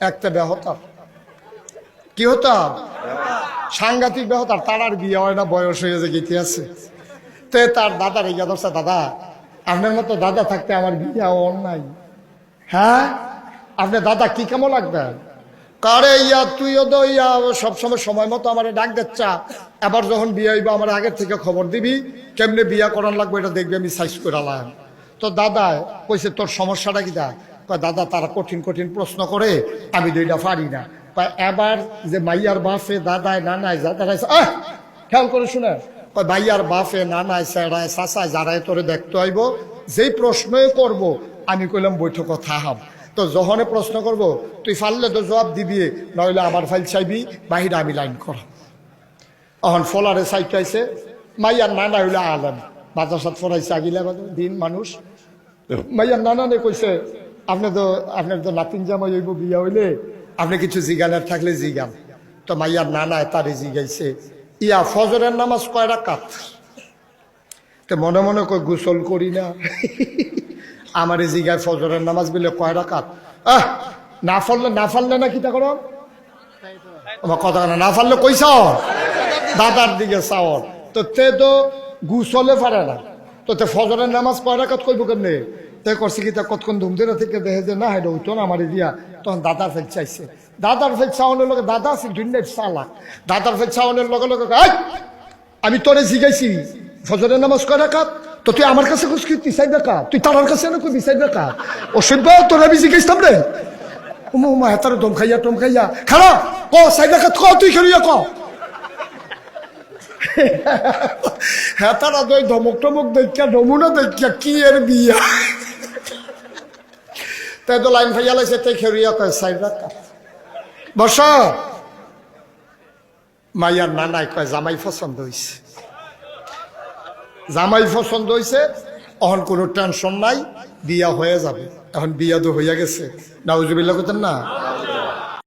একটা বেহতার কি হতাম সাংঘাতিক বেহতার, তার আর বিয়ে হয় না, বয়স হয়ে যে গীতি আছে। তে তার দাদা রেগে ধরছে, দাদা আপনার মতো দাদা থাকতে আমার বিয়ে হওয়ার নাই। হ্যাঁ আপনার দাদা কি কেমন লাগবে? কারে ইয়া তুইও তো ইয়া সবসময় সময় মতো আমার ডাক দিচ্ছা, এবার যখন বিয়ে হইব আমার আগের থেকে খবর দিবি, কেমনে বিয়া করার লাগবে এটা দেখবি, আমি সাইজ করে আলাম। তো দাদা কইছে তোর সমস্যাটা কি? দাদা তারা কঠিন কঠিন প্রশ্ন করে, আমি তো এটা পারি না। এবার যে মাইয়ার বাপে দাদায় নানায় দাদায় খেয়াল করে শুনে, ভাইয়ার বাপে নানায় স্যারায় চাচায় যারাই তোরে দেখতে আইব, যেই প্রশ্নই করব আমি কইলাম বৈঠক থাহাম। তো যখনে প্রশ্ন করব তুই ফাললে তো জবাব দিবি, নইলে আমার ফাইল চাইবি, বাহিরে আমি লাইন করাম। এখন ফলারে চাইতে মাইয়ার নানা হইলে আলেম, মাদ্রাসাত ফরাইছে আগিলা দিন মানুষ। মাইয়ার নানানে কইছে আপনার তো নাতিন জামাই হইব, বিয়া হইলে আপনি কিছু জিগানের থাকলে জিগান। তো মাইয়ার নানায় তারে জিগাইছে, ইয়া ফজরের নামাজ কয় রাকাত? তো মনে মনে কই গোসল করি না, আমার এই জিগায় ফজরের নামাজ বলে কয় রাকাত? না ফাললে না কিটা করো কথা না ফাললে কইস দাদার দিকে চাওয়ার। তো তে তো গুসলে পারে না, তো তে ফজরের নামাজ কয় রাকাত কইব কেমনে? তে করছে কি তা কতক্ষণ ধুমধুরা থেকে দেখে যে না এটা হইতো না আমার দিয়া, তখন দাদার ফেল চাইছে। দাদার ফেল চাওয়ানোর লগে দাদা আছে দুনিয়ার চালাক, দাদার ফেল চাওয়ানোর লগে লগে আমি তোরে জিগাইছি ফজরের নামাজ কয় রাকাত, তো তুই আমার কাছে খুশ কি 3 রাকাত, তুই তার কাছে না কই 2 রাকাত? অসভ্য, তোর আমি জিগাইছিলাম রে। মা হেতার দম খাইয়া টম খাইয়া খারাপ ক 4 রাকাত ক, তুই খেলিয়া ক। হেতারা দই ধমক টমক দেখা নমুনা দেখা কি এর বিয়া। তাই তো লাইন ভাইয়া লাইছে, তাই খেরিয়া কয় 4 রাকাত। বস মাইয়ার নানাই কয় জামাই পছন্দ হইছে, জামাই পছন্দ হইছে, এখন কোনো টেনশন নাই, বিয়া হয়ে যাবে। এখন বিয়া তো হইয়া গেছে, নাউজুবিল্লাহ কইতেন না।